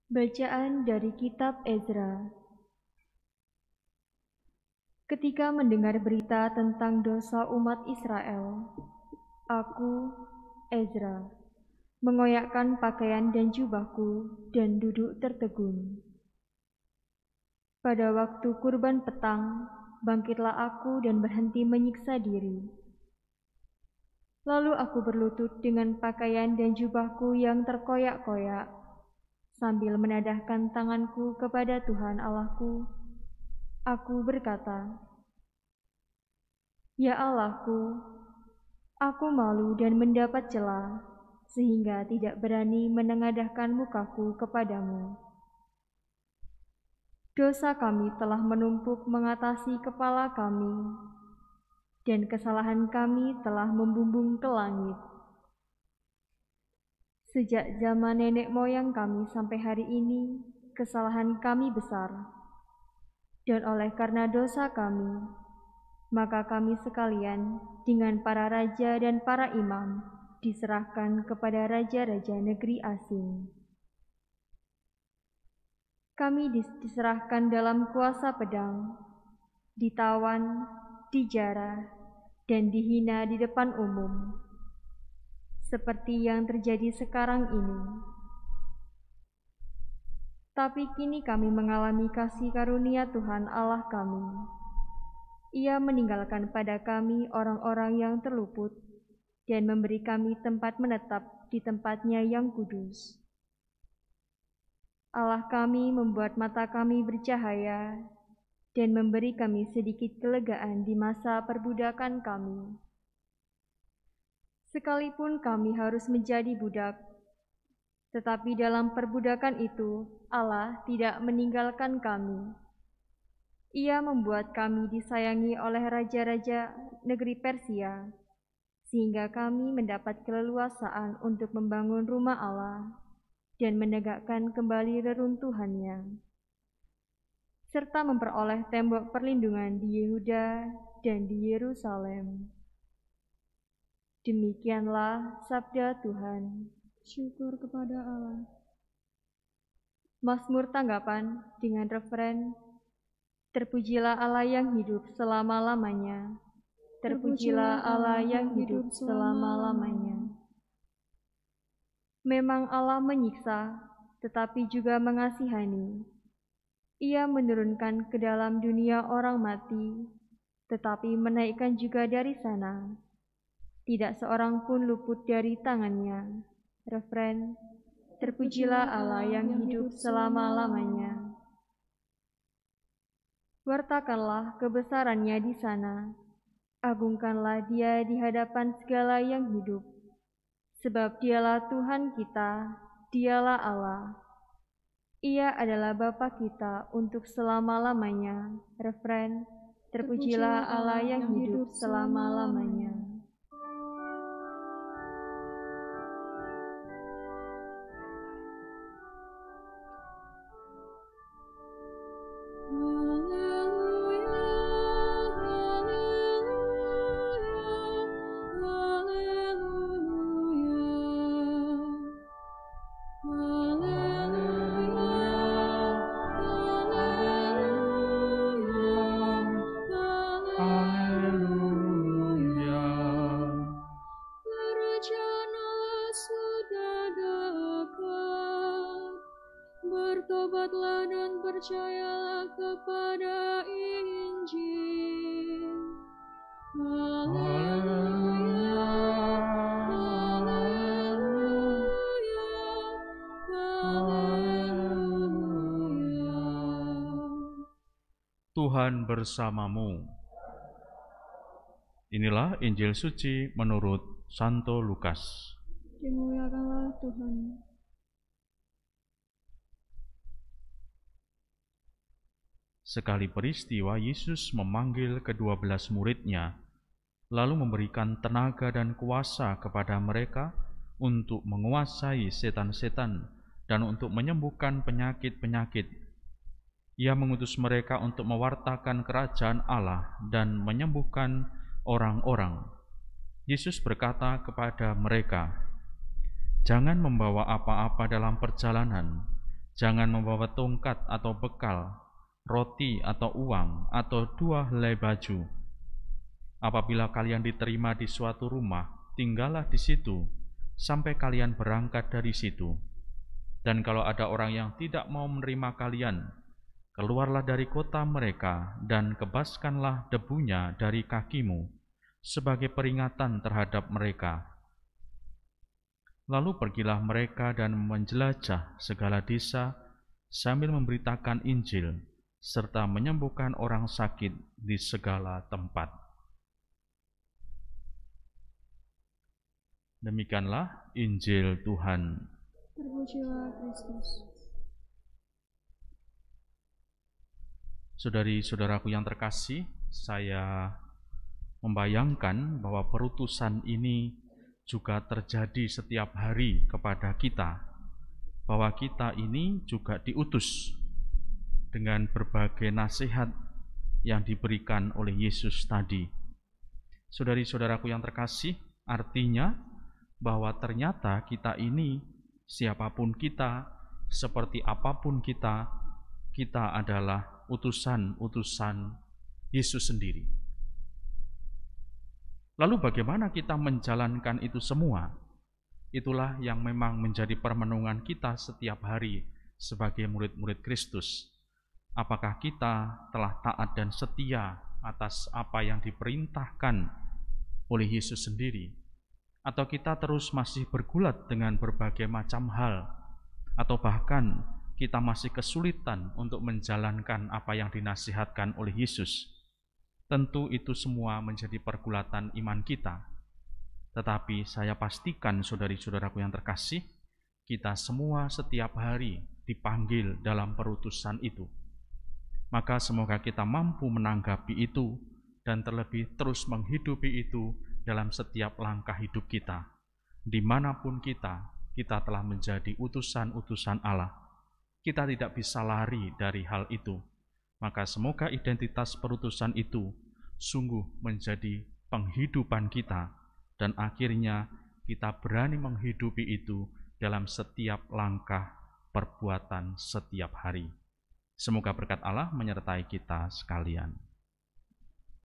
Bacaan dari Kitab Ezra. Ketika mendengar berita tentang dosa umat Israel, aku, Ezra, mengoyakkan pakaian dan jubahku dan duduk tertegun. Pada waktu kurban petang, bangkitlah aku dan berhenti menyiksa diri. Lalu aku berlutut dengan pakaian dan jubahku yang terkoyak-koyak, sambil menadahkan tanganku kepada Tuhan Allahku. Aku berkata, "Ya Allahku, aku malu dan mendapat cela, sehingga tidak berani menengadahkan mukaku kepadamu. Dosa kami telah menumpuk mengatasi kepala kami, dan kesalahan kami telah membumbung ke langit. Sejak zaman nenek moyang kami sampai hari ini, kesalahan kami besar, dan oleh karena dosa kami, maka kami sekalian dengan para raja dan para imam diserahkan kepada raja-raja negeri asing. Kami diserahkan dalam kuasa pedang, ditawan, dijarah, dan dihina di depan umum, seperti yang terjadi sekarang ini. Tapi kini kami mengalami kasih karunia Tuhan Allah kami. Ia meninggalkan pada kami orang-orang yang terluput dan memberi kami tempat menetap di tempatnya yang kudus. Allah kami membuat mata kami bercahaya dan memberi kami sedikit kelegaan di masa perbudakan kami. Sekalipun kami harus menjadi budak, tetapi dalam perbudakan itu Allah tidak meninggalkan kami. Ia membuat kami disayangi oleh raja-raja negeri Persia, sehingga kami mendapat keleluasaan untuk membangun rumah Allah dan menegakkan kembali reruntuhannya, serta memperoleh tembok perlindungan di Yehuda dan di Yerusalem. Demikianlah sabda Tuhan. Syukur kepada Allah. Mazmur tanggapan dengan referen, "Terpujilah Allah yang hidup selama-lamanya. Terpujilah Allah yang hidup selama-lamanya." Memang Allah menyiksa, tetapi juga mengasihani. Ia menurunkan ke dalam dunia orang mati, tetapi menaikkan juga dari sana. Tidak seorang pun luput dari tangannya. Referen, "Terpujilah Allah yang hidup selama-lamanya." Wartakanlah kebesarannya di sana. Agungkanlah Dia di hadapan segala yang hidup. Sebab Dialah Tuhan kita, Dialah Allah. Ia adalah Bapa kita untuk selama-lamanya. Referen, "Terpujilah Allah yang hidup selama-lamanya." Bertobatlah dan percayalah kepada Injil. Haleluya, haleluya, haleluya. Tuhan bersamamu. Inilah Injil suci menurut Santo Lukas. Dimuliakanlah Tuhan. Sekali peristiwa, Yesus memanggil ke-12 murid-Nya, lalu memberikan tenaga dan kuasa kepada mereka untuk menguasai setan-setan dan untuk menyembuhkan penyakit-penyakit. Ia mengutus mereka untuk mewartakan kerajaan Allah dan menyembuhkan orang-orang. Yesus berkata kepada mereka, "Jangan membawa apa-apa dalam perjalanan. Jangan membawa tongkat atau bekal, roti atau uang, atau 2 helai baju. Apabila kalian diterima di suatu rumah, tinggallah di situ sampai kalian berangkat dari situ. Dan kalau ada orang yang tidak mau menerima kalian, keluarlah dari kota mereka dan kebaskanlah debunya dari kakimu sebagai peringatan terhadap mereka. Lalu pergilah mereka dan menjelajah segala desa sambil memberitakan Injil serta menyembuhkan orang sakit di segala tempat. Demikianlah Injil Tuhan. Terpujilah Kristus. Saudari-saudaraku yang terkasih, saya membayangkan bahwa perutusan ini juga terjadi setiap hari kepada kita, bahwa kita ini juga diutus dengan berbagai nasihat yang diberikan oleh Yesus tadi. Saudari-saudaraku yang terkasih, artinya bahwa ternyata kita ini, siapapun kita, seperti apapun kita adalah utusan-utusan Yesus sendiri. Lalu bagaimana kita menjalankan itu semua? Itulah yang memang menjadi permenungan kita setiap hari sebagai murid-murid Kristus. Apakah kita telah taat dan setia atas apa yang diperintahkan oleh Yesus sendiri? Atau kita terus masih bergulat dengan berbagai macam hal? Atau bahkan kita masih kesulitan untuk menjalankan apa yang dinasihatkan oleh Yesus? Tentu itu semua menjadi pergulatan iman kita. Tetapi saya pastikan saudari-saudaraku yang terkasih, kita semua setiap hari dipanggil dalam perutusan itu. Maka semoga kita mampu menanggapi itu dan terlebih terus menghidupi itu dalam setiap langkah hidup kita. Dimanapun kita telah menjadi utusan-utusan Allah. Kita tidak bisa lari dari hal itu. Maka semoga identitas perutusan itu sungguh menjadi penghidupan kita dan akhirnya kita berani menghidupi itu dalam setiap langkah perbuatan setiap hari. Semoga berkat Allah menyertai kita sekalian.